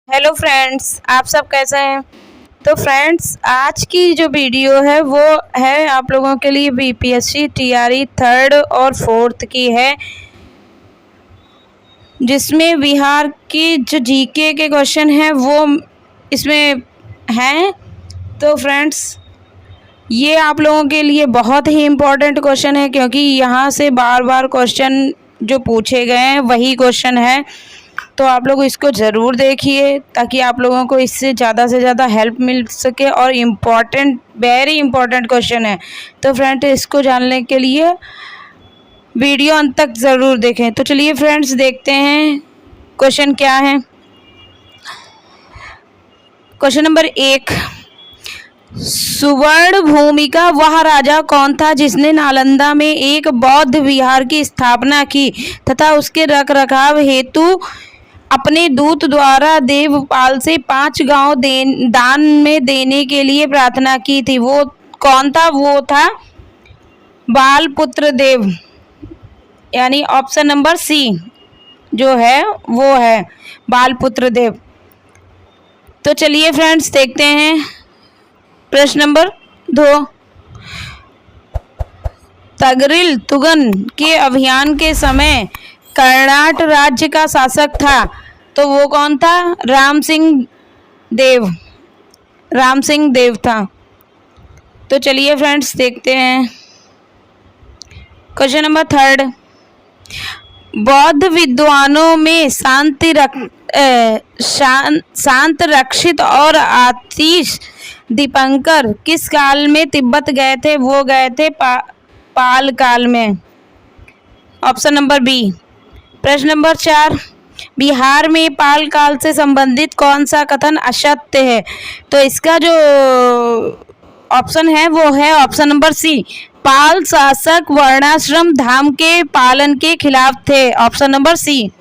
Hello friends, आप सब कैसे हैं। तो फ्रेंड्स, आज की जो वीडियो है वो है आप लोगों के लिए बीपीएससी टीआरई थर्ड और फोर्थ की है, जिसमें बिहार की जो जीके के क्वेश्चन हैं वो इसमें हैं। तो फ्रेंड्स, ये आप लोगों के लिए बहुत ही इम्पोर्टेंट क्वेश्चन है, क्योंकि यहाँ से बार बार क्वेश्चन जो पूछे गए हैं वही क्वेश्चन है। तो आप लोग इसको ज़रूर देखिए ताकि आप लोगों को इससे ज़्यादा से ज़्यादा हेल्प मिल सके, और इम्पॉर्टेंट, वेरी इंपॉर्टेंट क्वेश्चन है। तो फ्रेंड्स, इसको जानने के लिए वीडियो अंत तक ज़रूर देखें। तो चलिए फ्रेंड्स, देखते हैं क्वेश्चन क्या है। क्वेश्चन नंबर 1, सुवर्ण भूमि का वह राजा कौन था जिसने नालंदा में एक बौद्ध विहार की स्थापना की तथा उसके रखरखाव हेतु अपने दूत द्वारा देवपाल से 5 गांव दान में देने के लिए प्रार्थना की थी? वो कौन था? वो था बालपुत्र देव, यानी ऑप्शन नंबर सी जो है वो है बालपुत्र देव। तो चलिए फ्रेंड्स, देखते हैं प्रश्न नंबर 2, तगरिल तुगन के अभियान के समय कर्नाट राज्य का शासक था, तो वो कौन था? राम सिंह देव था। तो चलिए फ्रेंड्स, देखते हैं क्वेश्चन नंबर 3, बौद्ध विद्वानों में शांत रक्षित और आतिश दीपंकर किस काल में तिब्बत गए थे? वो गए थे पाल काल में, ऑप्शन नंबर बी। प्रश्न नंबर 4, बिहार में पाल काल से संबंधित कौन सा कथन असत्य है? तो इसका जो ऑप्शन है वो है ऑप्शन नंबर सी, पाल शासक वर्णाश्रम धाम के पालन के खिलाफ थे, ऑप्शन नंबर सी।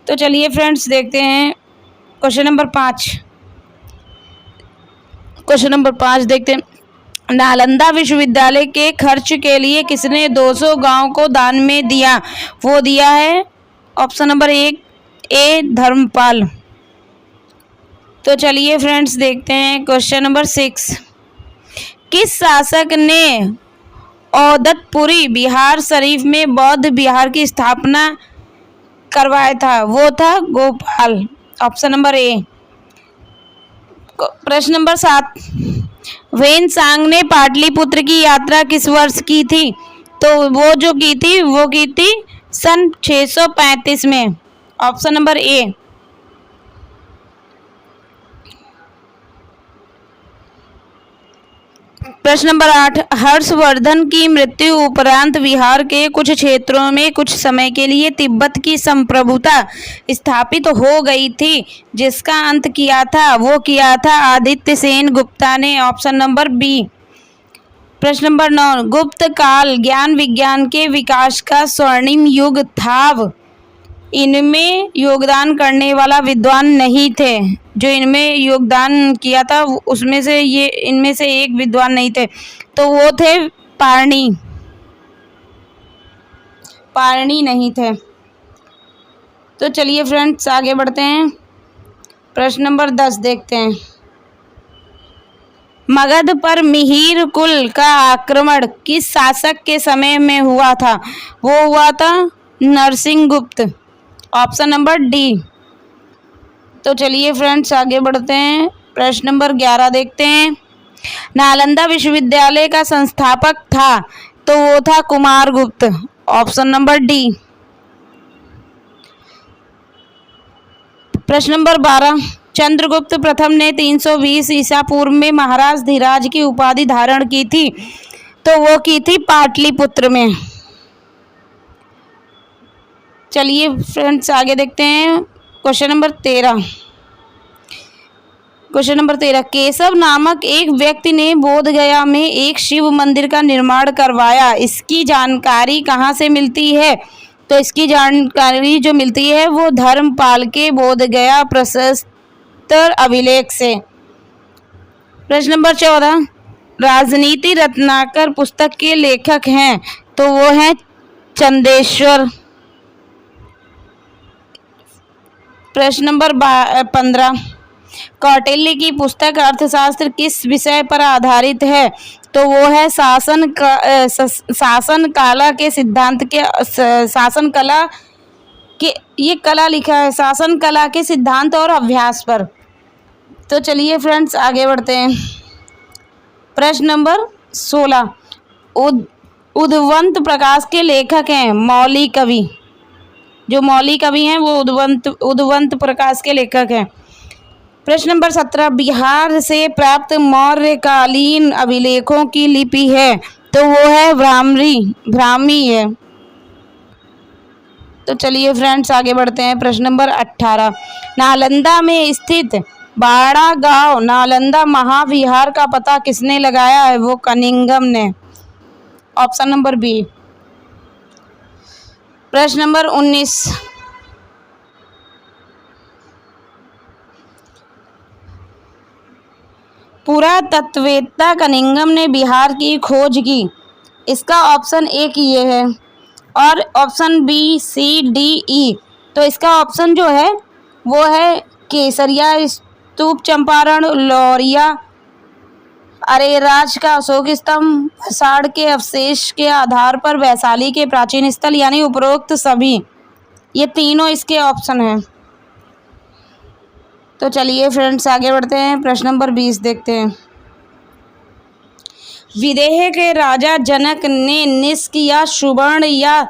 तो चलिए फ्रेंड्स, देखते हैं क्वेश्चन नंबर 5। क्वेश्चन नंबर 5 देखते हैं, नालंदा विश्वविद्यालय के खर्च के लिए किसने 200 गांव को दान में दिया? वो दिया है ऑप्शन नंबर 1 ए धर्मपाल। तो चलिए फ्रेंड्स, देखते हैं क्वेश्चन नंबर 6, किस शासक ने औदतपुरी बिहार शरीफ में बौद्ध विहार की स्थापना करवाया था? वो था गोपाल, ऑप्शन नंबर ए। प्रश्न नंबर 7, वेनसांग ने पाटलिपुत्र की यात्रा किस वर्ष की थी? तो वो की थी सन 635 में, ऑप्शन नंबर ए। प्रश्न नंबर 8, हर्षवर्धन की मृत्यु उपरांत बिहार के कुछ क्षेत्रों में कुछ समय के लिए तिब्बत की संप्रभुता स्थापित हो गई थी, जिसका अंत किया था? वो किया था आदित्य सेन गुप्ता ने, ऑप्शन नंबर बी। प्रश्न नंबर 9, गुप्त काल ज्ञान विज्ञान के विकास का स्वर्णिम युग था। इनमें योगदान करने वाला विद्वान नहीं थे, जो इनमें योगदान किया था उसमें से इनमें से एक विद्वान नहीं थे, तो वो थे पारणी नहीं थे। तो चलिए फ्रेंड्स, आगे बढ़ते हैं। प्रश्न नंबर 10 देखते हैं, मगध पर मिहिर कुल का आक्रमण किस शासक के समय में हुआ था? वो हुआ था नरसिंहगुप्त, ऑप्शन नंबर डी। तो चलिए फ्रेंड्स, आगे बढ़ते हैं। प्रश्न नंबर 11 देखते हैं, नालंदा विश्वविद्यालय का संस्थापक था, तो वो था कुमारगुप्त, ऑप्शन नंबर डी। प्रश्न नंबर 12, चंद्रगुप्त प्रथम ने 320 ईसा पूर्व में महाराज धीराज की उपाधि धारण की थी, तो वो की थी पाटलिपुत्र में। चलिए फ्रेंड्स, आगे देखते हैं question number 13। Question number 13, Keshav नामक एक व्यक्ति ने बोधगया में एक शिव मंदिर का निर्माण करवाया। इसकी जानकारी कहाँ से मिलती है? तो इसकी जानकारी जो मिलती है वो धर्मपाल के बोधगया प्रशस्तर अभिलेख से। प्रश्न नंबर 14, राजनीति रत्नाकर पुस्तक के लेखक हैं, तो वो हैं चंदेश्वर। प्रश्न नंबर 15, कौटिल्य की पुस्तक अर्थशास्त्र किस विषय पर आधारित है? तो वो है शासन कला के सिद्धांत के शासन कला के, ये कला लिखा है शासन कला के सिद्धांत और अभ्यास पर। तो चलिए फ्रेंड्स आगे बढ़ते हैं। प्रश्न नंबर 16, उद्वंत प्रकाश के लेखक हैं मौली कवि। जो मौली कवि हैं वो उद्वंत प्रकाश के लेखक हैं। प्रश्न नंबर 17, बिहार से प्राप्त मौर्यकालीन अभिलेखों की लिपि है? तो वो है ब्राह्मी है। तो चलिए फ्रेंड्स आगे बढ़ते हैं। प्रश्न नंबर 18, नालंदा में स्थित बाड़ा गांव नालंदा महाविहार का पता किसने लगाया है? वो कनिंघम ने। Option number B. प्रश्न नंबर 19, पुरातत्ववेत्ता कनिंघम ने बिहार की खोज की। इसका ऑप्शन ए की ये है और ऑप्शन बी, सी, डी, ई। तो इसका ऑप्शन जो है वो है केसरिया स्तूप, चंपारण, लौरिया, अरेराज का अशोक स्तंभ, साड़ के अवशेष के आधार पर वैशाली के प्राचीन स्थल, यानी उपरोक्त सभी। ये तीनों इसके ऑप्शन हैं। तो चलिए फ्रेंड्स आगे बढ़ते हैं। प्रश्न नंबर 20 देखते हैं। विदेह के राजा जनक ने निष्क या सुवर्ण या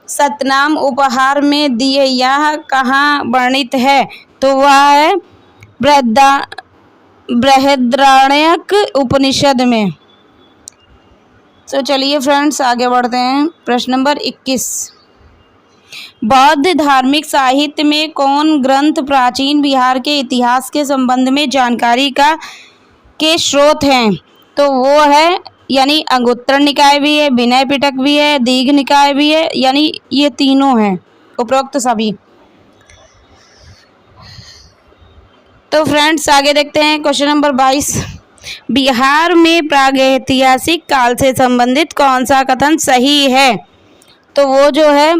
सतनाम उपहार में दिए, यह कहाँ वर्णित है? तो वह है बृहदारण्यक उपनिषद में। तो चलिए फ्रेंड्स आगे बढ़ते हैं। प्रश्न नंबर 21, बौद्ध धार्मिक साहित्य में कौन ग्रंथ प्राचीन बिहार के इतिहास के संबंध में जानकारी के स्रोत हैं? तो वो है, यानी अंगुत्तर निकाय भी है, विनय पिटक भी है, दीघ निकाय भी है, यानी ये तीनों हैं उपरोक्त सभी। तो फ्रेंड्स आगे देखते हैं। क्वेश्चन नंबर 22, बिहार में प्रागैतिहासिक काल से संबंधित कौन सा कथन सही है? तो वो जो है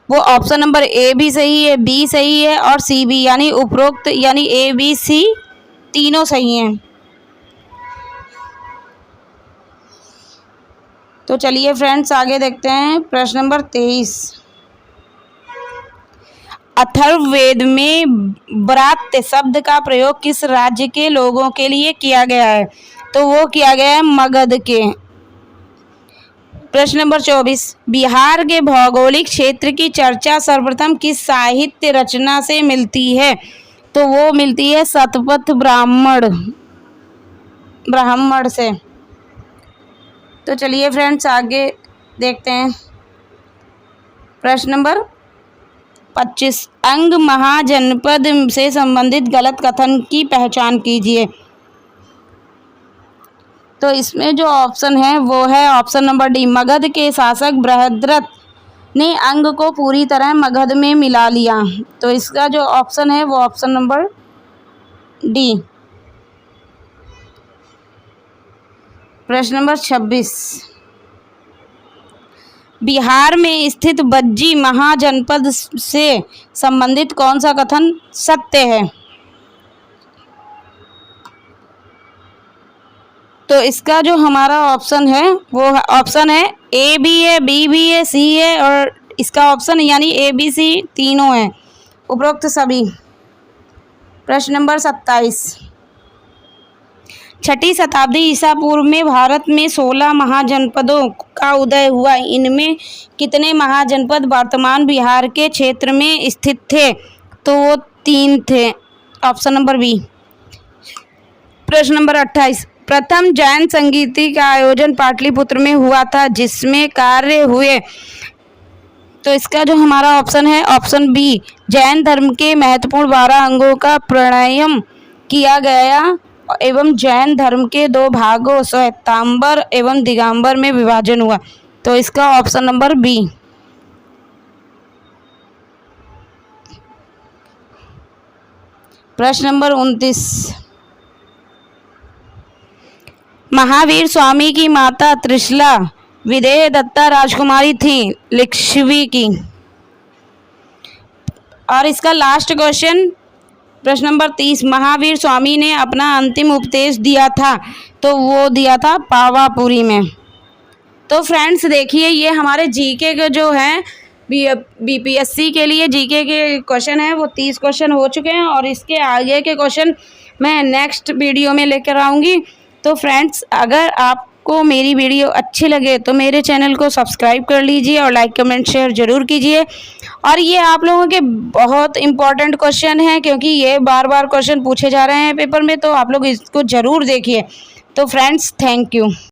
वो ऑप्शन नंबर ए भी सही है, बी सही है और सी भी, यानी उपरोक्त, यानी ए, बी, सी तीनों सही हैं। तो चलिए फ्रेंड्स आगे देखते हैं। प्रश्न नंबर 23, अथर्ववेद में ब्रात्य शब्द का प्रयोग किस राज्य के लोगों के लिए किया गया है? तो वो किया गया है मगध के। प्रश्न नंबर 24, बिहार के भौगोलिक क्षेत्र की चर्चा सर्वप्रथम किस साहित्य रचना से मिलती है? तो वो मिलती है शतपथ ब्राह्मण से। तो चलिए फ्रेंड्स आगे देखते हैं। प्रश्न नंबर 25, अंग महाजनपद से संबंधित गलत कथन की पहचान कीजिए। तो इसमें जो ऑप्शन है वो है ऑप्शन नंबर डी, मगध के शासक बृहद्रथ ने अंग को पूरी तरह मगध में मिला लिया। तो इसका जो ऑप्शन है वो ऑप्शन नंबर डी। प्रश्न नंबर 26, बिहार में स्थित बज्जी महाजनपद से संबंधित कौन सा कथन सत्य है? तो इसका जो हमारा ऑप्शन है वो ऑप्शन है ए भी है, बी भी है, सी है और इसका ऑप्शन यानी ए, बी, सी तीनों हैं उपरोक्त सभी। प्रश्न नंबर 27, 6ठी शताब्दी ईसा पूर्व में भारत में 16 महाजनपदों का उदय हुआ। इनमें कितने महाजनपद वर्तमान बिहार के क्षेत्र में स्थित थे? तो वो 3 थे, ऑप्शन नंबर बी। प्रश्न नंबर 28, प्रथम जैन संगीति का आयोजन पाटलिपुत्र में हुआ था, जिसमें कार्य हुए। तो इसका जो हमारा ऑप्शन है ऑप्शन बी, जैन धर्म के महत्वपूर्ण 12 अंगों का प्रणयन किया गया एवं जैन धर्म के 2 भागों श्वेतांबर एवं दिगंबर में विभाजन हुआ। तो इसका ऑप्शन नंबर बी। प्रश्न नंबर 29, महावीर स्वामी की माता त्रिशला विदेह दत्ता राजकुमारी थी लिच्छवी की। और इसका लास्ट क्वेश्चन प्रश्न नंबर 30, महावीर स्वामी ने अपना अंतिम उपदेश दिया था, तो वो दिया था पावापुरी में। तो फ्रेंड्स देखिए, ये हमारे जीके के जो हैं बीपीएससी के लिए जीके के क्वेश्चन हैं वो 30 क्वेश्चन हो चुके हैं, और इसके आगे के क्वेश्चन मैं नेक्स्ट वीडियो में लेकर आऊँगी। तो फ्रेंड्स, अगर आपको मेरी वीडियो अच्छी लगे तो मेरे चैनल को सब्सक्राइब कर लीजिए और लाइक कमेंट शेयर ज़रूर कीजिए। और ये आप लोगों के बहुत इंपॉर्टेंट क्वेश्चन हैं, क्योंकि ये बार बार क्वेश्चन पूछे जा रहे हैं पेपर में, तो आप लोग इसको ज़रूर देखिए। तो फ्रेंड्स, थैंक यू।